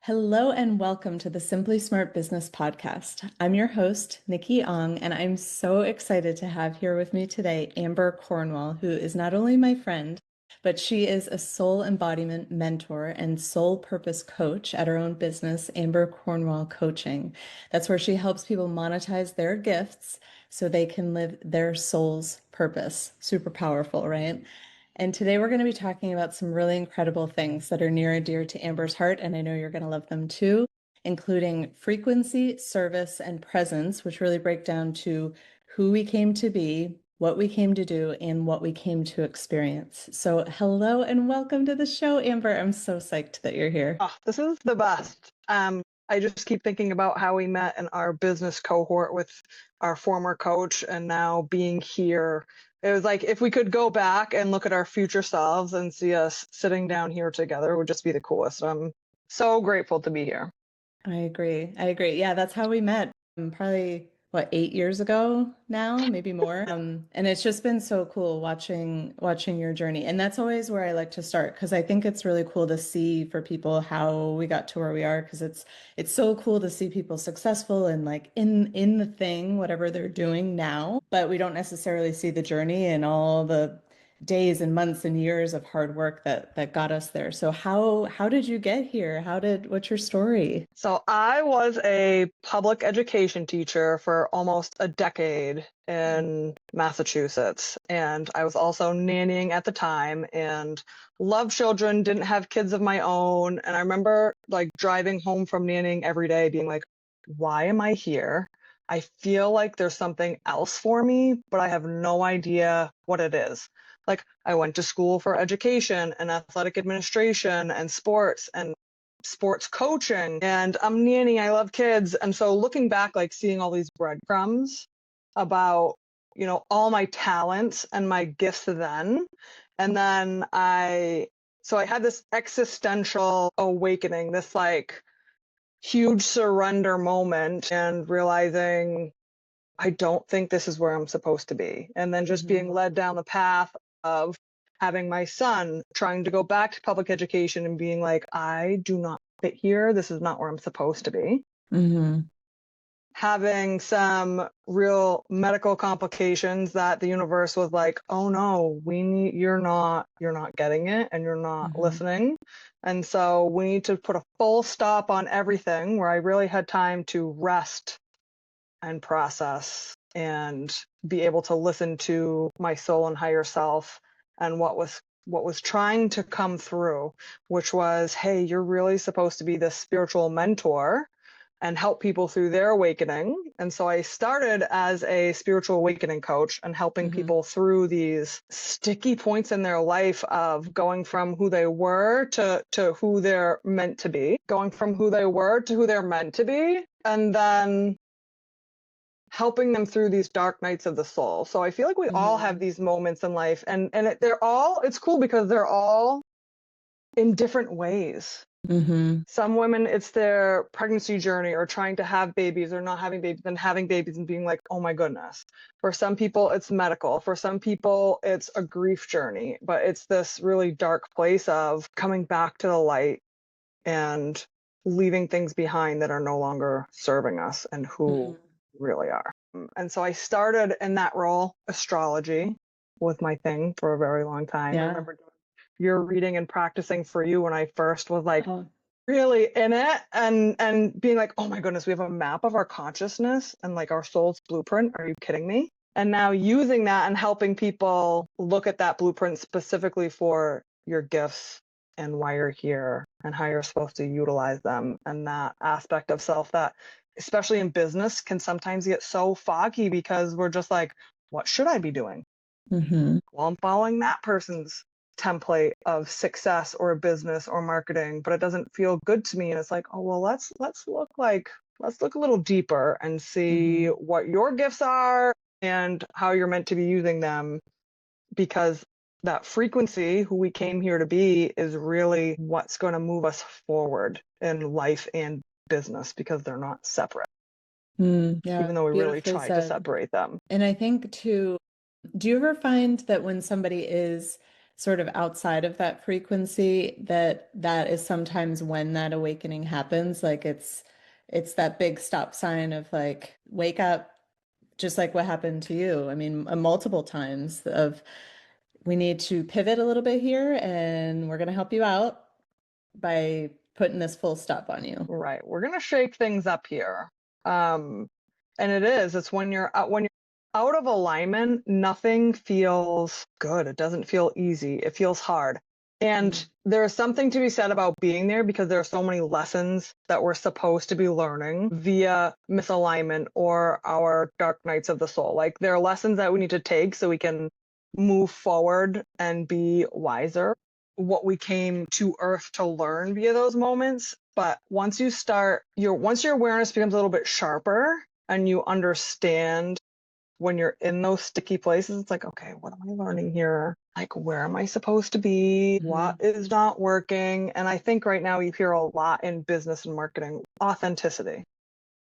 Hello and welcome to the Simply Smart Business Podcast. I'm your host, Nicki Ong, and I'm so excited to have here with me today Amber Cornwall, who is not only my friend, but she is a soul embodiment mentor and soul purpose coach at her own business, Amber Cornwall Coaching. That's where she helps people monetize their gifts so they can live their soul's purpose. Super powerful, right? And today we're going to be talking about some really incredible things that are near and dear to Amber's heart, and I know you're going to love them too, including frequency, service, and presence, which really break down to who we came to be, what we came to do, and what we came to experience. So hello and welcome to the show, Amber. I'm so psyched that you're here. Oh, this is the best. I just keep thinking about how we met in our business cohort with our former coach and now being here. It was like if we could go back and look at our future selves and see us sitting down here together, it would just be the coolest. I'm so grateful to be here. I agree. I agree. Yeah, that's how we met. Probably what, 8 years ago now, maybe more. And it's just been so cool watching your journey. And that's always where I like to start because I think it's really cool to see for people how we got to where we are because it's so cool to see people successful and like in the thing, whatever they're doing now, but we don't necessarily see the journey and all the days and months and years of hard work that got us there. So how did you get here? What's your story? So I was a public education teacher for almost a decade in Massachusetts, and I was also nannying at the time and loved children, didn't have kids of my own. And I remember like driving home from nannying every day being like, why am I here? I feel like there's something else for me, but I have no idea what it is. Like I went to school for education and athletic administration and sports coaching, and I'm nanny. I love kids. And so looking back, like seeing all these breadcrumbs about, all my talents and my gifts then. And then so I had this existential awakening, this like huge surrender moment and realizing I don't think this is where I'm supposed to be. And then just being led down the path of having my son trying to go back to public education and being like, I do not fit here. This is not where I'm supposed to be. Mm-hmm. Having some real medical complications that the universe was like, oh no, you're not getting it and you're not listening. And so we need to put a full stop on everything, where I really had time to rest and process and be able to listen to my soul and higher self and what was trying to come through, which was, hey, you're really supposed to be this spiritual mentor and help people through their awakening. And so I started as a spiritual awakening coach and helping people through these sticky points in their life of going from who they were to who they're meant to be, going from who they were to who they're meant to be, and then helping them through these dark nights of the soul. So I feel like we all have these moments in life, and it's cool because they're all in different ways. Some women, it's their pregnancy journey or trying to have babies or not having babies, then having babies and being like, oh my goodness. For some people, it's medical. For some people, it's a grief journey. But it's this really dark place of coming back to the light and leaving things behind that are no longer serving us and who we really are. And so I started in that role. Astrology was my thing for a very long time. I remember doing your reading and practicing for you when I first was like really in it and being like, oh my goodness, we have a map of our consciousness and like our soul's blueprint. Are you kidding me? And now using that and helping people look at that blueprint specifically for your gifts and why you're here and how you're supposed to utilize them. And that aspect of self that, especially in business, can sometimes get so foggy because we're just like, what should I be doing? Well, I'm following that person's template of success or business or marketing, but it doesn't feel good to me. And it's like, oh, well, let's look a little deeper and see what your gifts are and how you're meant to be using them, because that frequency, who we came here to be, is really what's going to move us forward in life and business, because they're not separate. Yeah, even though we really try to separate them. And I think too, do you ever find that when somebody is sort of outside of that frequency, that is sometimes when that awakening happens. Like it's that big stop sign of like, wake up, just like what happened to you. I mean, multiple times of, we need to pivot a little bit here and we're going to help you out by putting this full stop on you. Right. We're going to shake things up here. And it's when you're out of alignment, nothing feels good. It doesn't feel easy. It feels hard. And there's something to be said about being there because there are so many lessons that we're supposed to be learning via misalignment or our dark nights of the soul. Like there are lessons that we need to take so we can move forward and be wiser. What we came to Earth to learn via those moments. But once you start once your awareness becomes a little bit sharper and you understand when you're in those sticky places, it's like, okay, what am I learning here? Like, where am I supposed to be? What is not working? And I think right now you hear a lot in business and marketing, authenticity.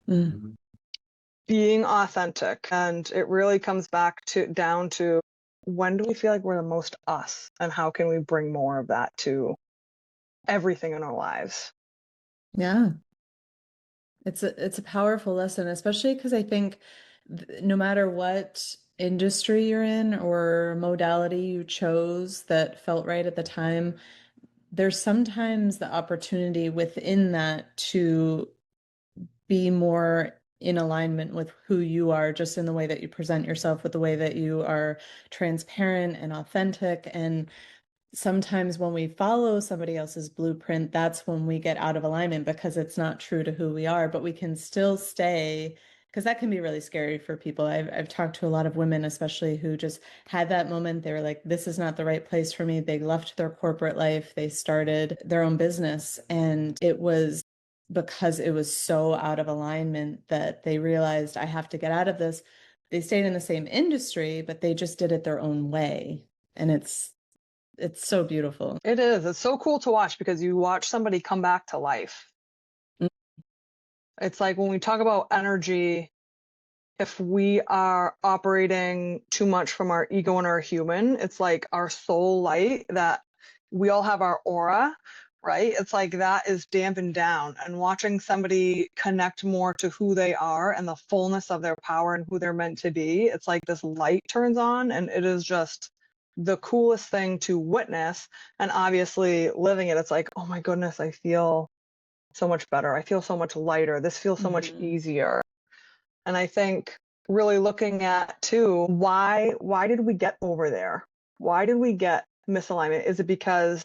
Being authentic. And it really comes back down to when do we feel like we're the most us and how can we bring more of that to everything in our lives? Yeah. It's a powerful lesson, especially because I think no matter what industry you're in or modality you chose that felt right at the time, there's sometimes the opportunity within that to be more in alignment with who you are, just in the way that you present yourself, with the way that you are transparent and authentic. And sometimes when we follow somebody else's blueprint, that's when we get out of alignment because it's not true to who we are, but we can still stay, because that can be really scary for people. I've talked to a lot of women, especially who just had that moment. They were like, this is not the right place for me. They left their corporate life. They started their own business. And it was because it was so out of alignment that they realized, I have to get out of this. They stayed in the same industry, but they just did it their own way. And it's so beautiful. It is. It's so cool to watch because you watch somebody come back to life. It's like when we talk about energy, if we are operating too much from our ego and our human, it's like our soul light that we all have our aura, right? It's like that is dampened down, and watching somebody connect more to who they are and the fullness of their power and who they're meant to be, it's like this light turns on, and it is just the coolest thing to witness. And obviously living it, it's like, oh my goodness, I feel so much better. I feel so much lighter. This feels so much easier. And I think really looking at too, why did we get over there? Why did we get misalignment? Is it because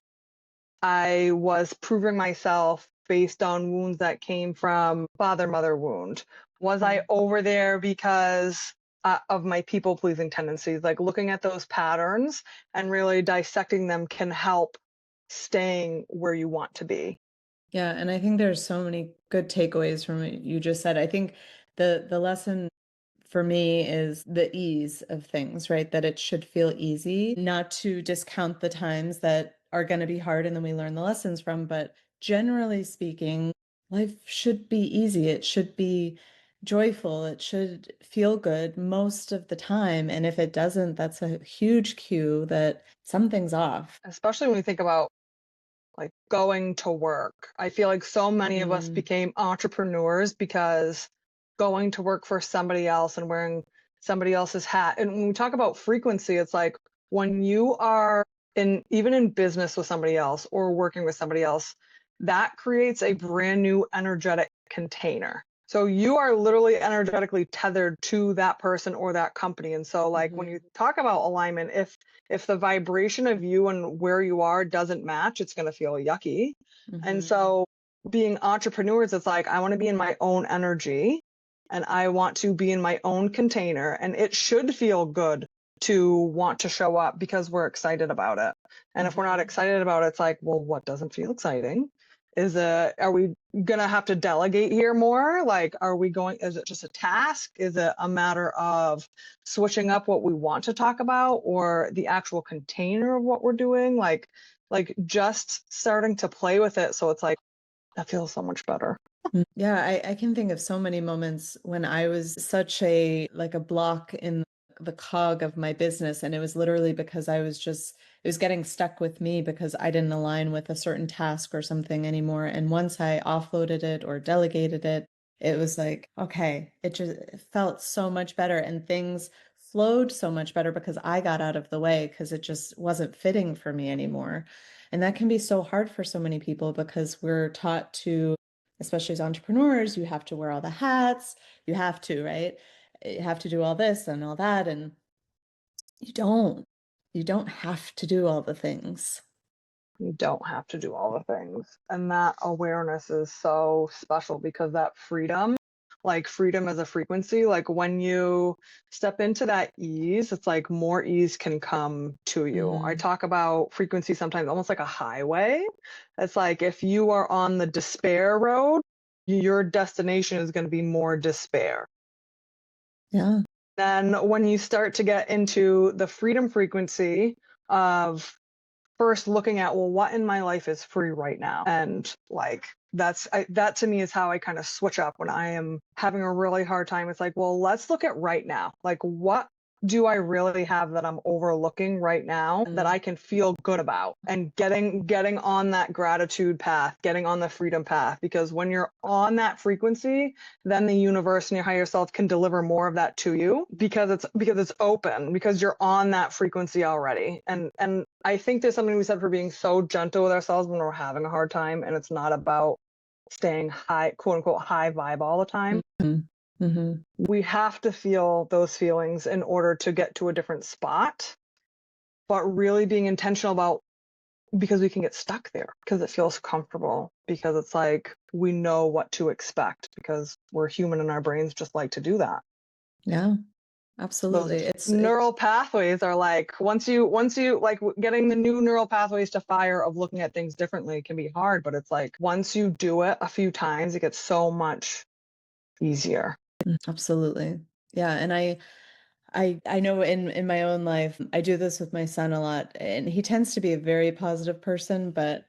I was proving myself based on wounds that came from father-mother wound? Was I over there because of my people-pleasing tendencies? Like looking at those patterns and really dissecting them can help staying where you want to be. Yeah, and I think there's so many good takeaways from what you just said. I think the lesson for me is the ease of things, right? That it should feel easy, not to discount the times that are going to be hard and then we learn the lessons from, but generally speaking, life should be easy. It should be joyful. It should feel good most of the time. And if it doesn't, that's a huge cue that something's off. Especially when we think about like going to work. I feel like so many of us became entrepreneurs because going to work for somebody else and wearing somebody else's hat. And when we talk about frequency, it's like when you are even in business with somebody else or working with somebody else, that creates a brand new energetic container. So you are literally energetically tethered to that person or that company. And so like when you talk about alignment, if the vibration of you and where you are doesn't match, it's going to feel yucky. And so being entrepreneurs, it's like, I want to be in my own energy and I want to be in my own container, and it should feel good to want to show up because we're excited about it. And if we're not excited about it, it's like, well, what doesn't feel exciting? Are we going to have to delegate here more? Like, is it just a task? Is it a matter of switching up what we want to talk about or the actual container of what we're doing? Like just starting to play with it. So it's like, that feels so much better. Yeah, I can think of so many moments when I was such a block in the cog of my business. And it was literally because it was getting stuck with me because I didn't align with a certain task or something anymore. And once I offloaded it or delegated it, it was like, okay, it felt so much better and things flowed so much better because I got out of the way because it just wasn't fitting for me anymore. And that can be so hard for so many people because we're taught to, especially as entrepreneurs, you have to wear all the hats, you have to, right? You have to do all this and all that. And you don't. You don't have to do all the things. You don't have to do all the things. And that awareness is so special because that freedom, like freedom as a frequency, like when you step into that ease, it's like more ease can come to you. I Mm-hmm. talk about frequency sometimes almost like a highway. It's like if you are on the despair road, your destination is going to be more despair. Yeah. Then when you start to get into the freedom frequency of first looking at, well, what in my life is free right now? And like that to me is how I kind of switch up when I am having a really hard time. It's like, well, let's look at right now. Like, what do I really have that I'm overlooking right now that I can feel good about? And getting on that gratitude path, getting on the freedom path, because when you're on that frequency, then the universe and your higher self can deliver more of that to you because it's open, because you're on that frequency already. And I think there's something we said for being so gentle with ourselves when we're having a hard time, and it's not about staying high, quote unquote, high vibe all the time. Mm-hmm. Mm-hmm. We have to feel those feelings in order to get to a different spot, but really being intentional about, because we can get stuck there because it feels comfortable, because it's like we know what to expect because we're human and our brains just like to do that. Yeah, Those absolutely. It, neural pathways are like, once you like getting the new neural pathways to fire of looking at things differently can be hard, but it's like once you do it a few times, it gets so much easier. absolutely. Yeah. And I know in my own life, I do this with my son a lot, and he tends to be a very positive person, but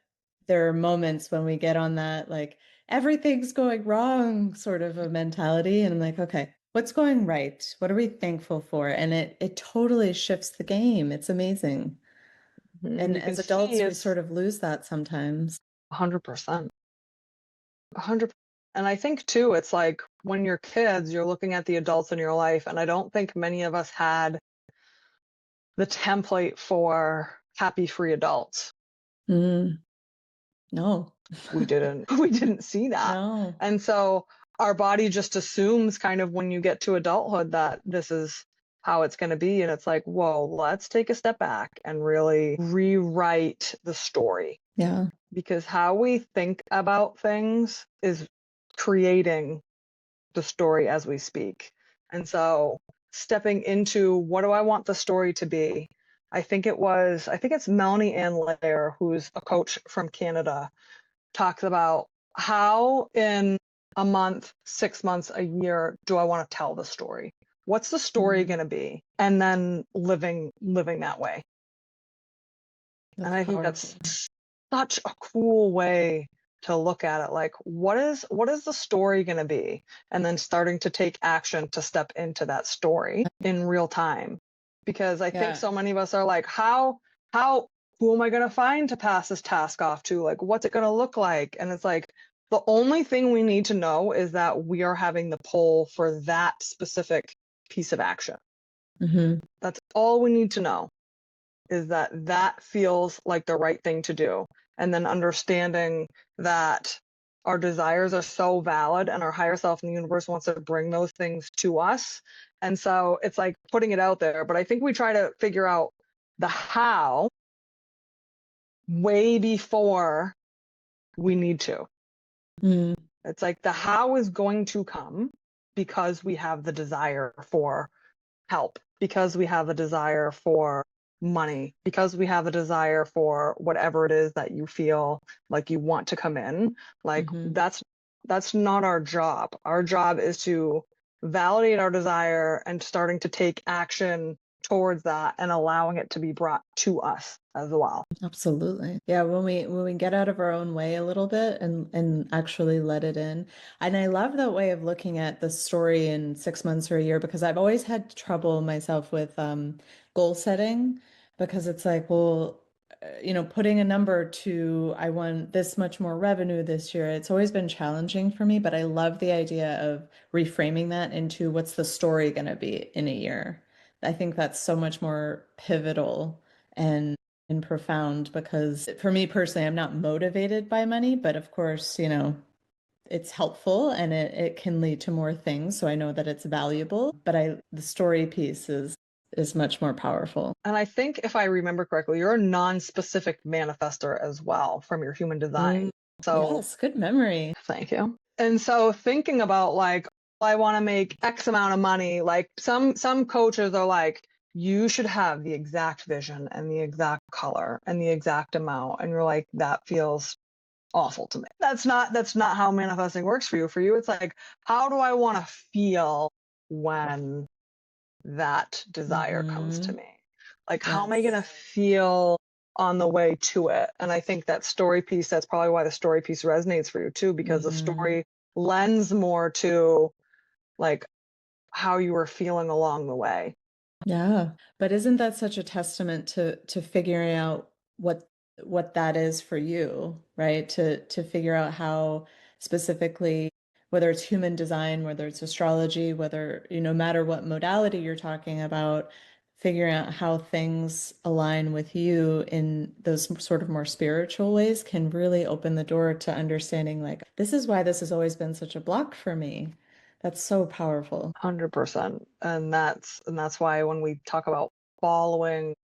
there are moments when we get on that like everything's going wrong sort of a mentality, and I'm like, okay, what's going right? What are we thankful for? And it totally shifts the game. It's amazing. And And you can as see adults, we it's sort of lose that sometimes. 100%. 100. And I think too, it's like when you're kids, you're looking at the adults in your life, and I don't think many of us had the template for happy free adults. Mm, no, We didn't see that. no. And so our body just assumes kind of when you get to adulthood that this is how it's going to be. And it's like, whoa, let's take a step back and really rewrite the story, Yeah. because how we think about things is creating the story as we speak. And so stepping into, what do I want the story to be? I think it's Melanie Ann Lair, who's a coach from Canada, talks about how in a month, 6 months, a year, do I want to tell the story? What's the story Mm, going to be? And then living that way. And that's I think powerful. that's such a cool way to look at it. Like, what is the story going to be? And then starting to take action to step into that story in real time. Because I think Yeah. so many of us are like, how who am I going to find to pass this task off to? Like, what's it going to look like? And it's like, the only thing we need to know is that we are having the pull for that specific piece of action. Hmm. That's all we need to know, is that that feels like the right thing to do. And then understanding that our desires are so valid and our higher self in the universe wants to bring those things to us. And so it's like putting it out there. But I think we try to figure out the how way before we need to. Mm, It's like the how is going to come because we have the desire for help, because we have a desire for money, because we have a desire for whatever it is that you feel like you want to come in. Like hmm. that's not our job. Our job is to validate our desire and starting to take action towards that and allowing it to be brought to us as well. Absolutely. Yeah, when we get out of our own way a little bit and actually let it in. And I love that way of looking at the story in 6 months or a year because I've always had trouble myself with goal setting because it's like, well, putting a number to I want this much more revenue this year. It's always been challenging for me, but I love the idea of reframing that into what's the story going to be in a year. I think that's so much more pivotal and profound because for me personally, I'm not motivated by money, but of course, it's helpful and it can lead to more things. So I know that it's valuable, but the story piece is much more powerful. And I think if I remember correctly, you're a non-specific manifester as well from your human design. So Yes, good memory. thank you. And so thinking about like, I want to make X amount of money, like some coaches are like, you should have the exact vision and the exact color and the exact amount. And you're like, that feels awful to me. That's not how manifesting works for you. For you, it's like, how do I want to feel when that desire comes to Hmm. me? Like, how am I going to Yes. feel on the way to it? And I think that story piece, that's probably why the story piece resonates for you too, because the Hmm. story lends more to like how you were feeling along the way. Yeah. But isn't that such a testament to figuring out what that is for you, right? To figure out how specifically, whether it's human design, whether it's astrology, whether, no matter what modality you're talking about, figuring out how things align with you in those sort of more spiritual ways can really open the door to understanding like, this is why this has always been such a block for me. That's so powerful. 100%. And that's why when we talk about following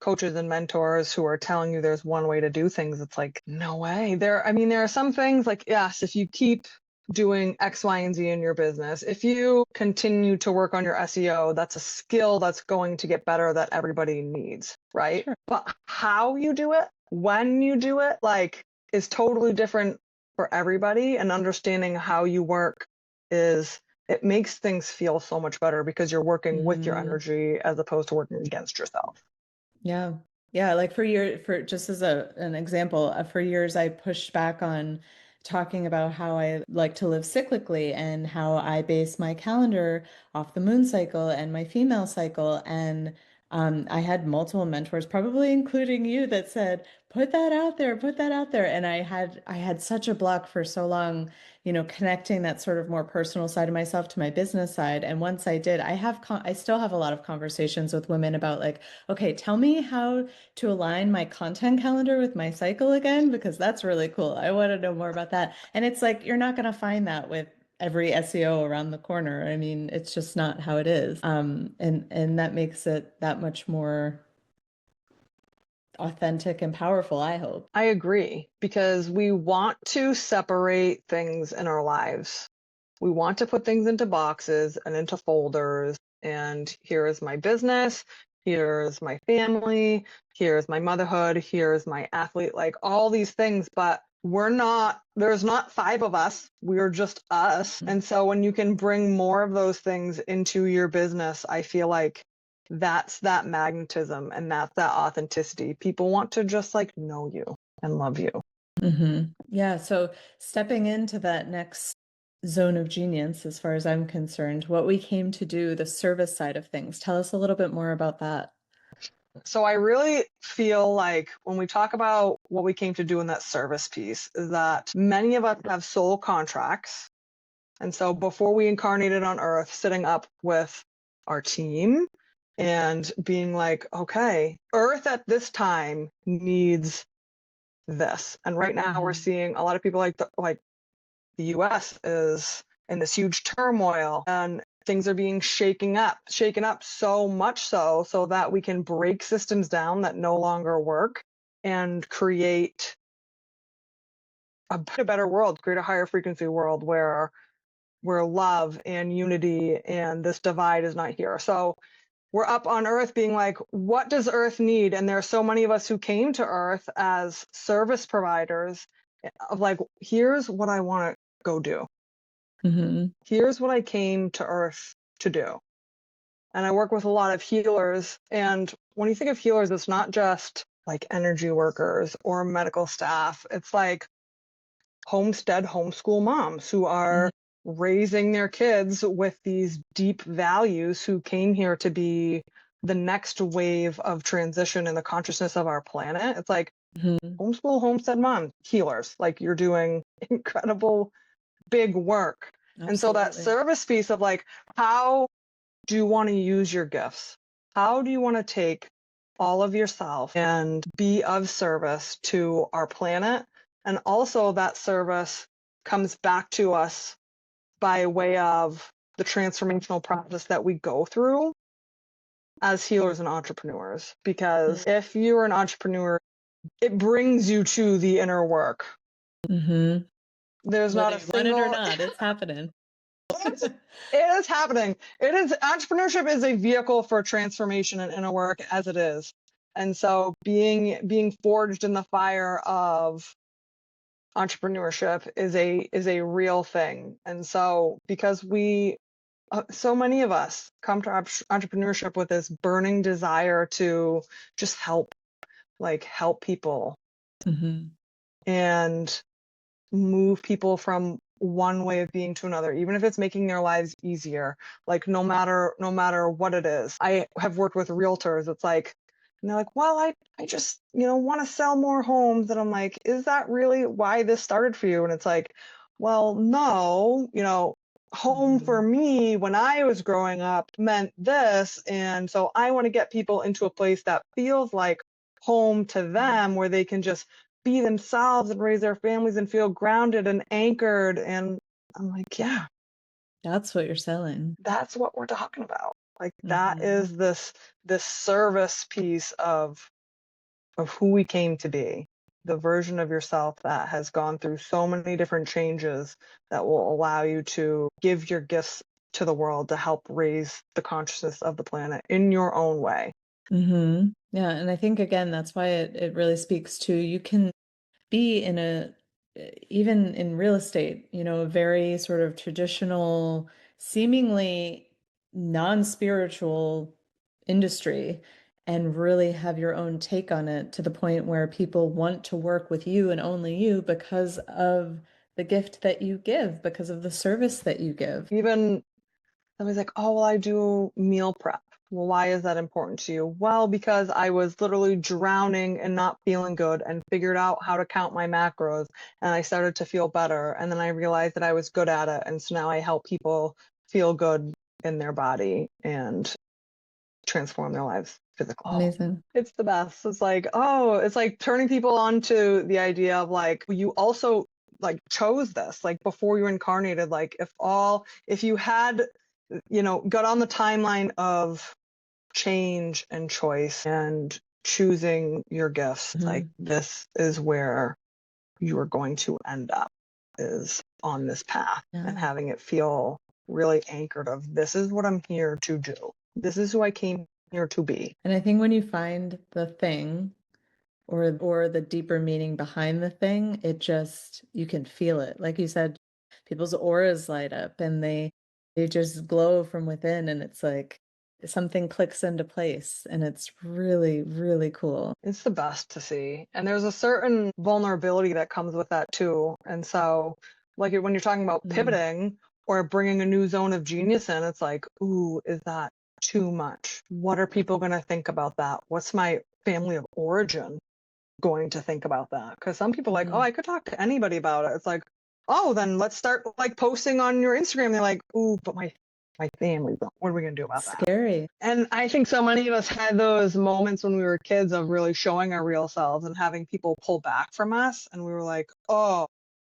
coaches and mentors who are telling you there's one way to do things, it's like, no way. There are some things like, yes, if you keep doing X, Y, and Z in your business, if you continue to work on your SEO, that's a skill that's going to get better that everybody needs, right? Sure. But how you do it, when you do it, like, is totally different for everybody. And understanding how you work is it makes things feel so much better because you're working with your Hmm. energy as opposed to working against yourself. Yeah. Yeah, like for just as an example, for years I pushed back on talking about how I like to live cyclically and how I base my calendar off the moon cycle and my female cycle. And I had multiple mentors, probably including you, that said, put that out there, put that out there. And I had such a block for so long, connecting that sort of more personal side of myself to my business side. And once I did, I still have a lot of conversations with women about like, okay, tell me how to align my content calendar with my cycle again, because that's really cool. I want to know more about that. And it's like, you're not going to find that with every SEO around the corner. I mean, it's just not how it is. And that makes it that much more authentic and powerful, I hope. I agree because we want to separate things in our lives. We want to put things into boxes and into folders. And here is my business, here's my family, here's my motherhood, here's my athlete, like all these things. But there's not five of us, we're just us. And so when you can bring more of those things into your business, I feel like that's that magnetism and that's that authenticity. People want to just like know you and love you. Yeah, so stepping into that next zone of genius, as far as I'm concerned, what we came to do, the service side of things, tell us a little bit more about that. So I really feel like when we talk about what we came to do in that service piece, is that many of us have soul contracts. And so before we incarnated on earth, sitting up with our team and being like, okay, earth at this time needs this. And right now we're Mhm. seeing a lot of people like the US is in this huge turmoil and things are being shaken up so much so that we can break systems down that no longer work and create a better world, create a higher frequency world where love and unity and this divide is not here. So we're up on earth being like, what does earth need? And there are so many of us who came to earth as service providers of like, here's what I want to go do. Mhm. Here's what I came to earth to do. and I work with a lot of healers. And when you think of healers, it's not just like energy workers or medical staff. It's like homestead homeschool moms who are raising their kids with these deep values, who came here to be the next wave of transition in the consciousness of our planet. It's like homeschool homestead mom healers, like you're doing incredible big work. And so that Absolutely. service piece of like, how do you want to use your gifts? How do you want to take all of yourself and be of service to our planet? And also that service comes back to us by way of the transformational process that we go through as healers and entrepreneurs. Because if you're an entrepreneur, it brings you to the inner work. Mm-hmm. There's Whether not a you want it or single not, it's happening. it is happening. It is, entrepreneurship is a vehicle for transformation and inner work as it is. And so being forged in the fire of entrepreneurship is a real thing. And so because we so many of us come to entrepreneurship with this burning desire to just help, like help people and move people from one way of being to another, even if it's making their lives easier, like no matter what it is. I have worked with realtors. It's like, and they're like, well, I just, want to sell more homes. And I'm like, is that really why this started for you? And it's like, well, no, home for me when I was growing up meant this. And so I want to get people into a place that feels like home to them, where they can just be themselves and raise their families and feel grounded and anchored. And I'm like, yeah, That's what you're selling. that's what we're talking about. Like that is this service piece of who we came to be, the version of yourself that has gone through so many different changes that will allow you to give your gifts to the world to help raise the consciousness of the planet in your own way. Yeah, and I think again, that's why it really speaks to, you can be in even in real estate, a very sort of traditional, seemingly non-spiritual industry, and really have your own take on it, to the point where people want to work with you and only you because of the gift that you give, because of the service that you give. Even somebody's like, oh, well, I do meal prep. Well, why is that important to you? Well, because I was literally drowning and not feeling good, and figured out how to count my macros, and I started to feel better. And then I realized that I was good at it. And so now I help people feel good in their body and transform their lives physically. Amazing. It's the best. It's like, oh, it's like turning people onto the idea of like, you also like chose this, like before you incarnated, like if you had, got on the timeline of change and choice and choosing your gifts, like this is where you are going to end up, is on this path, and having it feel really anchored of, this is what I'm here to do. This is who I came here to be. And I think when you find the thing, or the deeper meaning behind the thing, you can feel it. Like you said, people's auras light up, and they just glow from within, and it's like something clicks into place, and it's really, really cool. It's the best to see. And there's a certain vulnerability that comes with that too. And so, like when you're talking about pivoting or bringing a new zone of genius in, it's like, ooh, is that too much? What are people going to think about that? What's my family of origin going to think about that? Because some people are like, oh, I could talk to anybody about it. It's like, oh, then let's start like posting on your Instagram. They're like, ooh, but my family, what are we going to do about that? Scary. And I think so many of us had those moments when we were kids of really showing our real selves and having people pull back from us. And we were like, oh,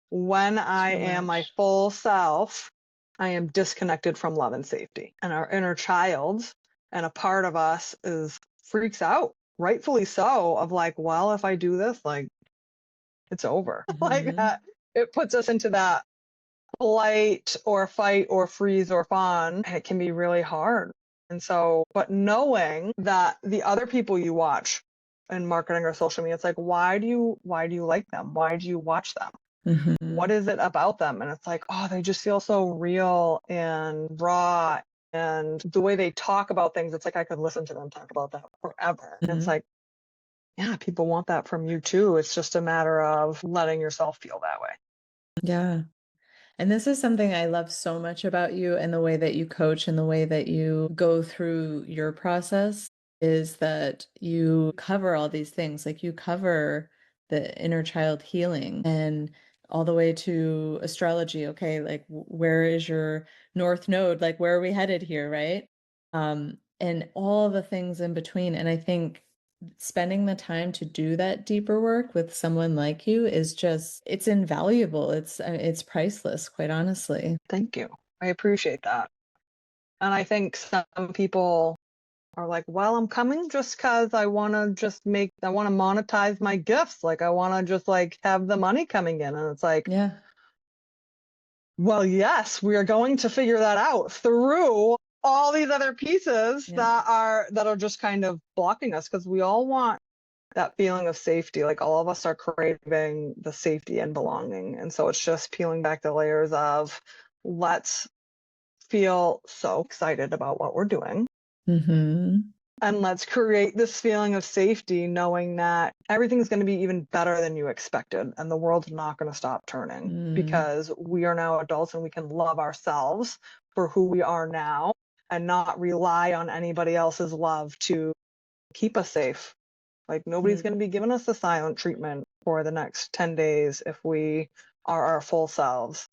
when I am my full self, I am disconnected from love and safety. And our inner child and a part of us freaks out, rightfully so, of like, well, if I do this, like, it's over. Like that, it puts us into that flight or fight or freeze or fawn, and it can be really hard. And so, but knowing that the other people you watch in marketing or social media, it's like, why do you like them? Why do you watch them? What is it about them? And it's like, oh, they just feel so real and raw and the way they talk about things, it's like I could listen to them talk about that forever. And it's Mhm. like, yeah, people want that from you too. It's just a matter of letting yourself feel that way. Yeah. And this is something I love so much about you and the way that you coach and the way that you go through your process is that you cover all these things. Like you cover the inner child healing and all the way to astrology. Okay, like where is your north node? Like where are we headed here, right? And all the things in between. And I think spending the time to do that deeper work with someone like you is just it's invaluable. It's priceless, quite honestly. Thank you. I appreciate that. And I think some people are like, well, I'm coming just because I want to monetize my gifts. Like, I want to just like have the money coming in. And it's like, Yeah. well, yes, we are going to figure that out through all these other pieces Yeah. that are just kind of blocking us because we all want that feeling of safety. Like all of us are craving the safety and belonging. And so it's just peeling back the layers of let's feel so excited about what we're doing. Mm-hmm. And let's create this feeling of safety, knowing that everything's going to be even better than you expected. And the world's not going to stop turning Mm. because we are now adults and we can love ourselves for who we are now and not rely on anybody else's love to keep us safe. Like nobody's going to Mm. be giving us the silent treatment for the next 10 days if we are our full selves.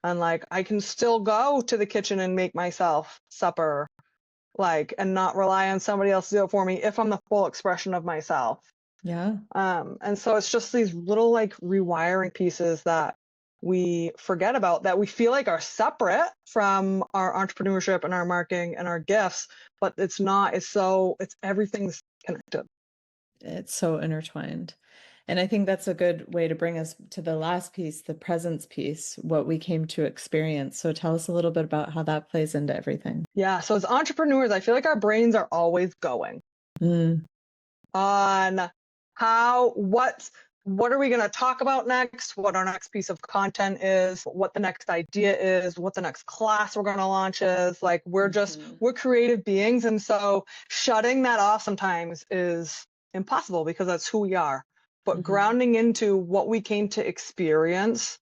And like I can still go to the kitchen and make myself supper, like, and not rely on somebody else to do it for me if I'm the full expression of myself. Yeah. And so it's just these little like rewiring pieces that we forget about that we feel like are separate from our entrepreneurship and our marketing and our gifts, but it's not. It's everything's connected. It's so intertwined. And I think that's a good way to bring us to the last piece, the presence piece, what we came to experience. So tell us a little bit about how that plays into everything. Yeah. So as entrepreneurs, I feel like our brains are always going Mm. on what are we going to talk about next, what our next piece of content is, what the next idea is, what the next class we're going to launch is. Like Mhm. we're creative beings, and so shutting that off sometimes is impossible because that's who we are. But Mhm. grounding into what we came to experience,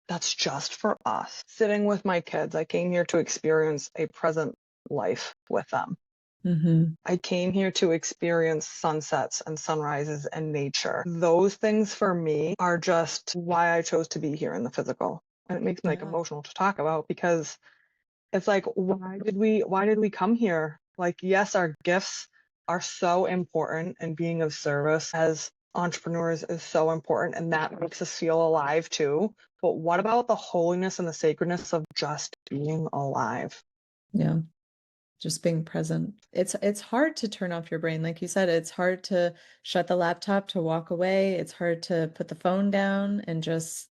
that's just for us. Sitting with my kids, I came here to experience a present life with them. Mhm. I came here to experience sunsets and sunrises and nature. Those things for me are just why I chose to be here in the physical. And it makes me like Yeah. emotional to talk about because it's like, why did we come here? Like, yes, our gifts are so important and being of service as entrepreneurs is so important and that makes us feel alive too. But what about the holiness and the sacredness of just being alive? Yeah. Just being present. It's hard to turn off your brain. Like you said, it's hard to shut the laptop, to walk away. It's hard to put the phone down and just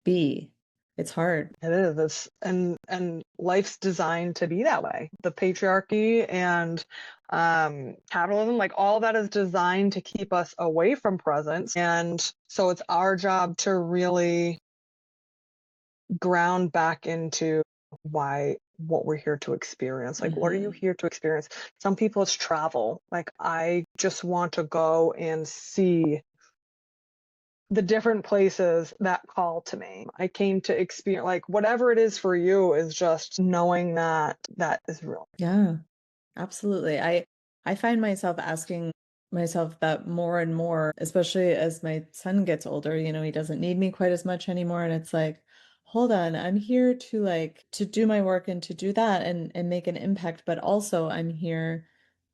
be. It's hard. It is. And life's designed to be that way. The patriarchy and capitalism, like all that is designed to keep us away from presence. And so it's our job to really ground back into what we're here to experience. Like, what are you Hmm. here to experience? Some people it's travel. Like, I just want to go and see the different places that call to me. I came to experience, like whatever it is for you is just knowing that that is real. Yeah, absolutely. I find myself asking myself that more and more, especially as my son gets older, he doesn't need me quite as much anymore. And it's like, hold on, I'm here to to do my work and to do that and make an impact, but also I'm here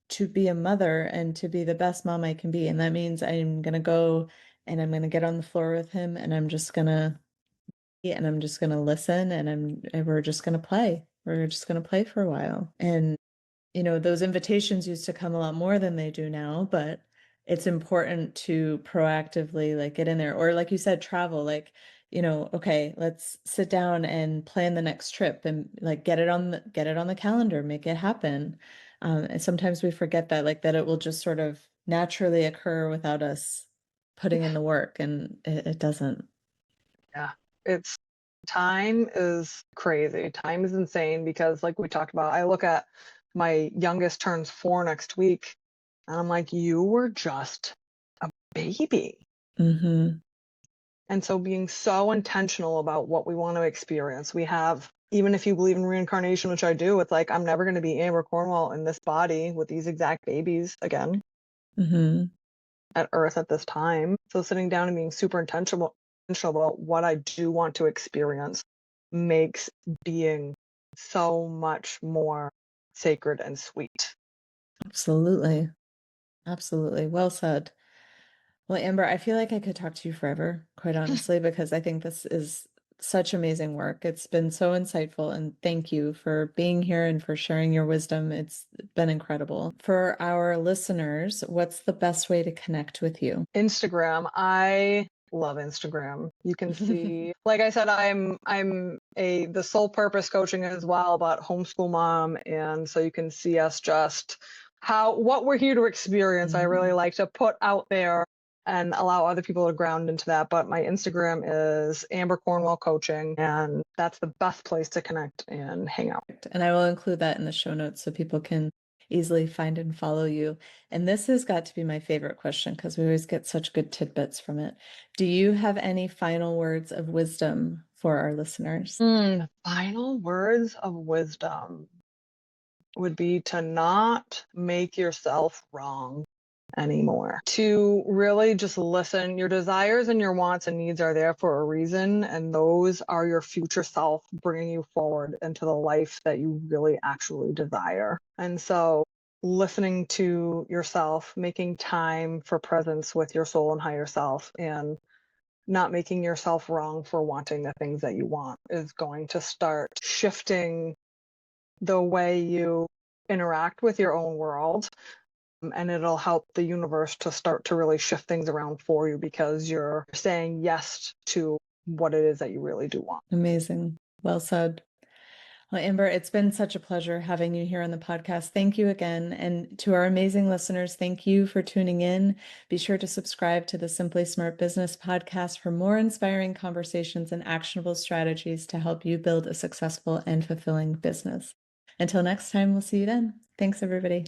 to be a mother and to be the best mom I can be. And that means I'm gonna go and I'm gonna get on the floor with him and I'm just gonna listen and we're just gonna play. We're just gonna play for a while. And those invitations used to come a lot more than they do now, but it's important to proactively get in there. Or like you said, travel, okay, let's sit down and plan the next trip and get it on the calendar, make it happen. And sometimes we forget that that it will just sort of naturally occur without us putting in the work, and it doesn't. Yeah. It's Time is crazy. Time is insane because, like we talked about, I look at my youngest turns 4 next week, and I'm like, you were just a baby. Mm-hmm. And so being so intentional about what we want to experience, we have, even if you believe in reincarnation, which I do, it's like, I'm never going to be Amber Cornwall in this body with these exact babies again Mm-hmm. at Earth at this time. So sitting down and being super intentional about what I do want to experience makes being so much more sacred and sweet. Absolutely. Absolutely. Well said. Well, Amber, I feel like I could talk to you forever, quite honestly, because I think this is such amazing work. It's been so insightful, and thank you for being here and for sharing your wisdom. It's been incredible. For our listeners, what's the best way to connect with you? Instagram. I love Instagram. You can see, like I said, I'm the sole purpose coaching as well, but homeschool mom, and so you can see us just what we're here to experience. I really like to put out there and allow other people to ground into that. But my Instagram is Amber Cornwall Coaching, and that's the best place to connect and hang out. And I will include that in the show notes so people can easily find and follow you. And this has got to be my favorite question because we always get such good tidbits from it. Do you have any final words of wisdom for our listeners? Final words of wisdom would be to not make yourself wrong anymore. To really just listen. Your desires and your wants and needs are there for a reason, and those are your future self bringing you forward into the life that you really actually desire. And so listening to yourself, making time for presence with your soul and higher self, and not making yourself wrong for wanting the things that you want is going to start shifting the way you interact with your own world, and it'll help the universe to start to really shift things around for you because you're saying yes to what it is that you really do want. Amazing. Well said. Well, Amber, it's been such a pleasure having you here on the podcast. Thank you again. And to our amazing listeners, thank you for tuning in. Be sure to subscribe to the Simply Smart Business podcast for more inspiring conversations and actionable strategies to help you build a successful and fulfilling business. Until next time, we'll see you then. Thanks, everybody.